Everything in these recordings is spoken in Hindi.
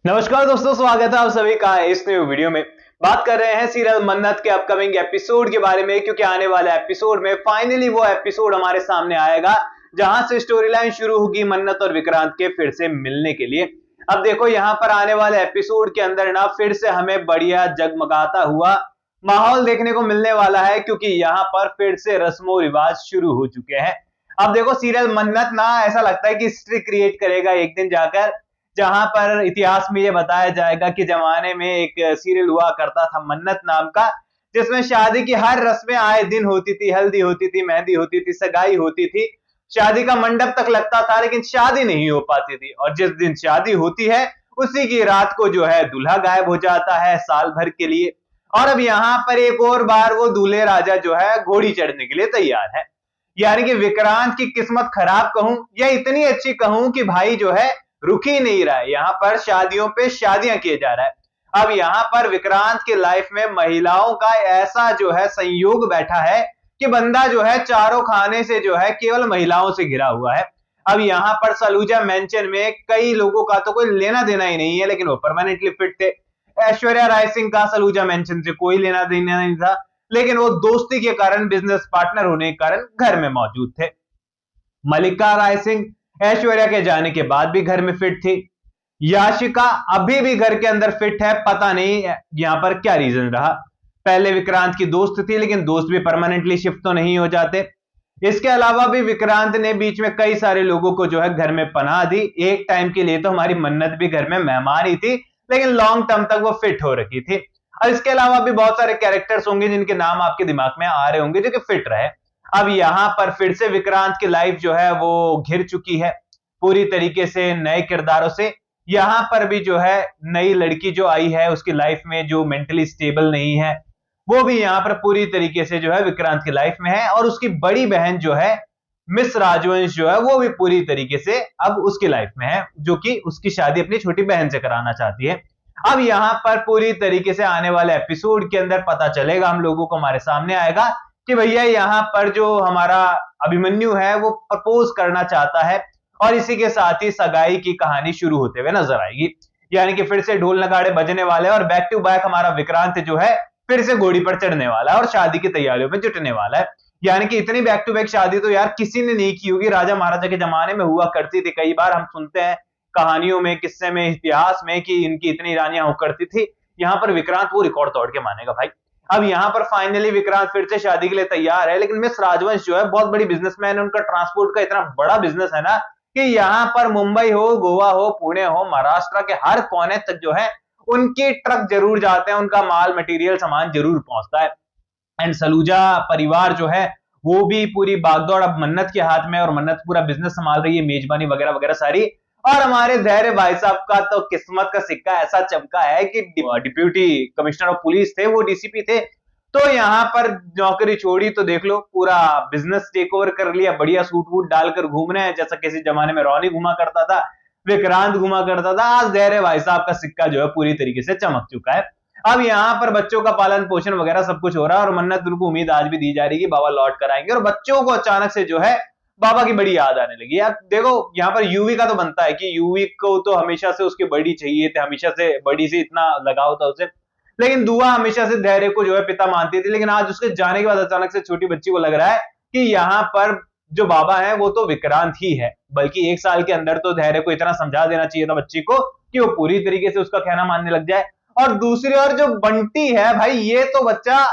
नमस्कार दोस्तों, स्वागत है आप सभी का इस न्यू वीडियो में। बात कर रहे हैं सीरियल मन्नत के अपकमिंग एपिसोड के बारे में, क्योंकि आने वाले एपिसोड में फाइनली वो एपिसोड हमारे सामने आएगा जहां से स्टोरी लाइन शुरू होगी मन्नत और विक्रांत के फिर से मिलने के लिए। अब देखो, यहाँ पर आने वाले एपिसोड के अंदर ना फिर से हमें बढ़िया जगमगाता हुआ माहौल देखने को मिलने वाला है, क्योंकि यहाँ पर फिर से रस्मों रिवाज शुरू हो चुके हैं। अब देखो, सीरियल मन्नत ना ऐसा लगता है कि हिस्ट्री क्रिएट करेगा एक दिन जाकर, जहां पर इतिहास में ये बताया जाएगा कि जमाने में एक सीरियल हुआ करता था मन्नत नाम का, जिसमें शादी की हर रस्में आए दिन होती थी। हल्दी होती थी, मेहंदी होती थी, सगाई होती थी, शादी का मंडप तक लगता था, लेकिन शादी नहीं हो पाती थी। और जिस दिन शादी होती है उसी की रात को जो है दूल्हा गायब हो जाता है साल भर के लिए। और अब यहाँ पर एक और बार वो दूल्हे राजा जो है घोड़ी चढ़ने के लिए तैयार है। यानी कि विक्रांत की किस्मत खराब कहूं या इतनी अच्छी कहूं कि भाई जो है रुक ही नहीं रहा है, यहाँ पर शादियों पे शादियां किए जा रहा है। अब यहाँ पर विक्रांत के लाइफ में महिलाओं का ऐसा जो है संयोग बैठा है कि बंदा जो है चारों खाने से जो है केवल महिलाओं से घिरा हुआ है। अब यहाँ पर सलूजा मेंशन में कई लोगों का तो कोई लेना देना ही नहीं है, लेकिन वो परमानेंटली फिट थे। ऐश्वर्या राय सिंह का सलूजा मेंशन से कोई लेना देना नहीं था, लेकिन वो दोस्ती के कारण, बिजनेस पार्टनर होने के कारण घर में मौजूद थे। मल्लिका राय सिंह ऐश्वर्या के जाने के बाद भी घर में फिट थी। याशिका अभी भी घर के अंदर फिट है, पता नहीं यहां पर क्या रीजन रहा। पहले विक्रांत की दोस्त थी, लेकिन दोस्त भी परमानेंटली शिफ्ट तो नहीं हो जाते। इसके अलावा भी विक्रांत ने बीच में कई सारे लोगों को जो है घर में पनाह दी। एक टाइम के लिए तो हमारी मन्नत भी घर में मेहमान ही थी, लेकिन लॉन्ग टर्म तक वो फिट हो रखी थी। और इसके अलावा भी बहुत सारे कैरेक्टर्स होंगे जिनके नाम आपके दिमाग में आ रहे होंगे जो कि फिट रहे। अब यहाँ पर फिर से विक्रांत की लाइफ जो है वो घिर चुकी है पूरी तरीके से नए किरदारों से। यहाँ पर भी जो है नई लड़की जो आई है उसकी लाइफ में, जो मेंटली स्टेबल नहीं है, वो भी यहाँ पर पूरी तरीके से जो है विक्रांत की लाइफ में है। और उसकी बड़ी बहन जो है मिस राजवंश जो है वो भी पूरी तरीके से अब उसकी लाइफ में है, जो कि उसकी शादी अपनी छोटी बहन से कराना चाहती है। अब यहाँ पर पूरी तरीके से आने वाले एपिसोड के अंदर पता चलेगा हम लोगों को, हमारे सामने आएगा कि भैया यहाँ पर जो हमारा अभिमन्यु है वो प्रपोज करना चाहता है, और इसी के साथ ही सगाई की कहानी शुरू होते हुए नजर आएगी। यानी कि फिर से ढोल नगाड़े बजने वाले हैं और बैक टू बैक हमारा विक्रांत जो है फिर से घोड़ी पर चढ़ने वाला है और शादी की तैयारियों में जुटने वाला है। यानी कि इतनी बैक टू बैक शादी तो यार किसी ने नहीं की होगी। राजा महाराजा के जमाने में हुआ करती थी, कई बार हम सुनते हैं कहानियों में, किस्से में, इतिहास में कि इनकी इतनी रानियां हो करती थी। यहाँ पर विक्रांत वो रिकॉर्ड तोड़ के मानेगा भाई। अब यहाँ पर फाइनली विक्रांत फिर से शादी के लिए तैयार है, लेकिन मिस राजवंश जो है बहुत बड़ी बिजनेसमैन है, उनका ट्रांसपोर्ट का इतना बड़ा बिजनेस है ना कि यहाँ पर मुंबई हो, गोवा हो, पुणे हो, महाराष्ट्र के हर कोने तक जो है उनके ट्रक जरूर जाते हैं, उनका माल मटेरियल सामान जरूर पहुंचता है। एंड सलूजा परिवार जो है वो भी पूरी बागदौड़ अब मन्नत के हाथ में, और मन्नत पूरा बिजनेस संभाल रही है, मेजबानी वगैरह वगैरह सारी। और हमारे धैर्य भाई साहब का तो किस्मत का सिक्का ऐसा चमका है कि डिप्यूटी कमिश्नर ऑफ पुलिस थे, वो डीसीपी थे, तो यहाँ पर नौकरी छोड़ी तो देख लो पूरा बिजनेस टेक ओवर कर लिया। बढ़िया सूट वूट डालकर घूम रहे हैं, जैसा किसी जमाने में रॉनी घुमा करता था, विक्रांत घुमा करता था। आज धैर्य भाई साहब का सिक्का जो है पूरी तरीके से चमक चुका है। अब यहाँ पर बच्चों का पालन पोषण वगैरह सब कुछ हो रहा है, और मन्नत उनको उम्मीद आज भी दी जा रही है कि बाबा लौट कर आएंगे। और बच्चों को अचानक से जो है बाबा की बड़ी याद आने लगी। यार देखो, यहाँ पर यूवी का तो बनता है कि यूवी को तो हमेशा से उसकी बड़ी चाहिए थे, हमेशा से बड़ी से इतना लगाव था उसे, लेकिन दुआ हमेशा से धैर्य को जो है पिता मानती थी। लेकिन आज उसके जाने के बाद अचानक से छोटी बच्ची को लग रहा है कि यहाँ पर जो बाबा है वो तो विक्रांत ही है। बल्कि एक साल के अंदर तो धैर्य को इतना समझा देना चाहिए था बच्ची को कि वो पूरी तरीके से उसका कहना मानने लग जाए। और दूसरी ओर जो बंटी है भाई, ये तो बच्चा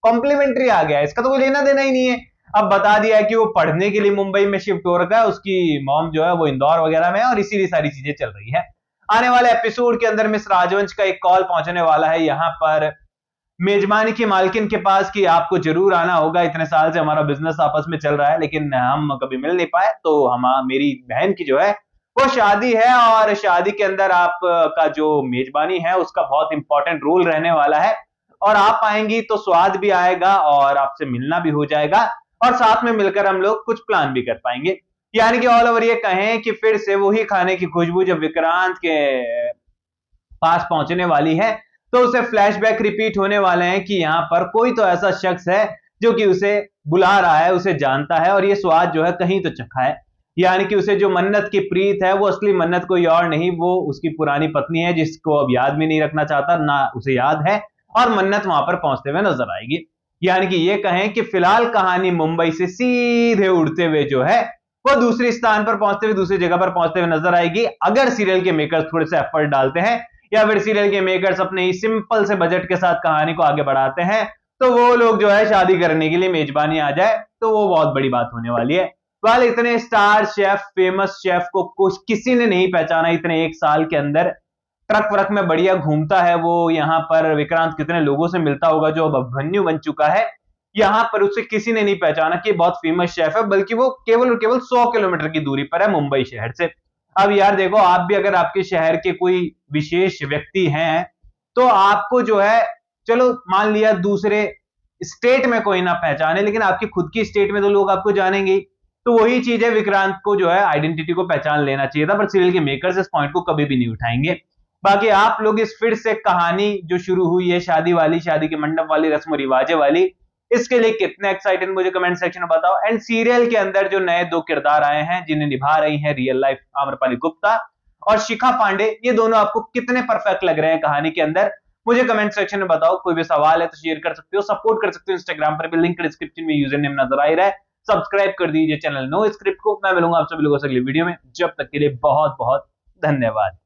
कॉम्प्लीमेंट्री आ गया है, इसका तो कोई लेना देना ही नहीं है। अब बता दिया है कि वो पढ़ने के लिए मुंबई में शिफ्ट हो रखा है, उसकी मॉम जो है वो इंदौर वगैरह में है, और इसीलिए सारी चीजें चल रही है। आने वाले एपिसोड के अंदर मिस राजवंश का एक कॉल पहुंचने वाला है यहाँ पर मेजबानी की मालकिन के पास कि आपको जरूर आना होगा, इतने साल से हमारा बिजनेस आपस में चल रहा है लेकिन हम कभी मिल नहीं पाए, तो हम मेरी बहन की जो है वो शादी है, और शादी के अंदर आप का जो मेजबानी है उसका बहुत इंपॉर्टेंट रोल रहने वाला है। और आप आएंगी तो स्वाद भी आएगा और आपसे मिलना भी हो जाएगा, और साथ में मिलकर हम लोग कुछ प्लान भी कर पाएंगे। यानी कि ऑल ओवर ये कहें कि फिर से वही खाने की खुशबू जब विक्रांत के पास पहुंचने वाली है, तो उसे फ्लैशबैक रिपीट होने वाले हैं कि यहाँ पर कोई तो ऐसा शख्स है जो कि उसे बुला रहा है, उसे जानता है, और ये स्वाद जो है कहीं तो चखा है। यानी कि उसे जो मन्नत की प्रीत है वो असली मन्नत कोई और नहीं, वो उसकी पुरानी पत्नी है जिसको अब याद भी नहीं रखना चाहता, ना उसे याद है, और मन्नत वहां पर पहुंचते हुए नजर आएगी। यानी कि ये कहें कि फिलहाल कहानी मुंबई से सीधे उड़ते हुए जो है वो दूसरे स्थान पर पहुंचते हुए, दूसरी जगह पर पहुंचते हुए नजर आएगी, अगर सीरियल के मेकर्स थोड़े से एफर्ट डालते हैं या फिर सीरियल के मेकर्स अपने ही सिंपल से बजट के साथ कहानी को आगे बढ़ाते हैं, तो वो लोग जो है शादी करने के लिए मेजबानी आ जाए तो वो बहुत बड़ी बात होने वाली है। वाल इतने स्टार शेफ, फेमस शेफ को कुछ किसी ने नहीं पहचाना इतने एक साल के अंदर। ट्रक व्रक में बढ़िया घूमता है वो, यहाँ पर विक्रांत कितने लोगों से मिलता होगा जो अब अभिमन्यु बन चुका है, यहाँ पर उसे किसी ने नहीं पहचाना कि बहुत फेमस शेफ है, बल्कि वो केवल और केवल 100 किलोमीटर की दूरी पर है मुंबई शहर से। अब यार देखो, आप भी अगर आपके शहर के कोई विशेष व्यक्ति हैं तो आपको जो है, चलो मान लिया दूसरे स्टेट में कोई ना पहचाने, लेकिन आपकी खुद की स्टेट में तो लोग आपको जानेंगे। तो वही चीज है, विक्रांत को जो है आइडेंटिटी को पहचान लेना चाहिए था, पर सीरियल के मेकर्स इस पॉइंट को कभी भी नहीं उठाएंगे। बाकी आप लोग इस फिर से कहानी जो शुरू हुई है शादी वाली, शादी के मंडप वाली, रस्म रिवाजे वाली, इसके लिए कितने एक्साइटेड मुझे कमेंट सेक्शन में बताओ। एंड सीरियल के अंदर जो नए दो किरदार आए हैं जिन्हें निभा रही हैं रियल लाइफ आम्रपाली गुप्ता और शिखा पांडे, ये दोनों आपको कितने परफेक्ट लग रहे हैं कहानी के अंदर, मुझे कमेंट सेक्शन में बताओ। कोई भी सवाल है तो शेयर कर सकते हो, सपोर्ट कर सकते हो इंस्टाग्राम पर भी, लिंक डिस्क्रिप्शन में यूजर नेम नजर आ रहा है। सब्सक्राइब कर दीजिए चैनल नो स्क्रिप्ट को। मैं मिलूंगा आप सभी लोगों से अगली वीडियो में, जब तक के लिए बहुत बहुत धन्यवाद।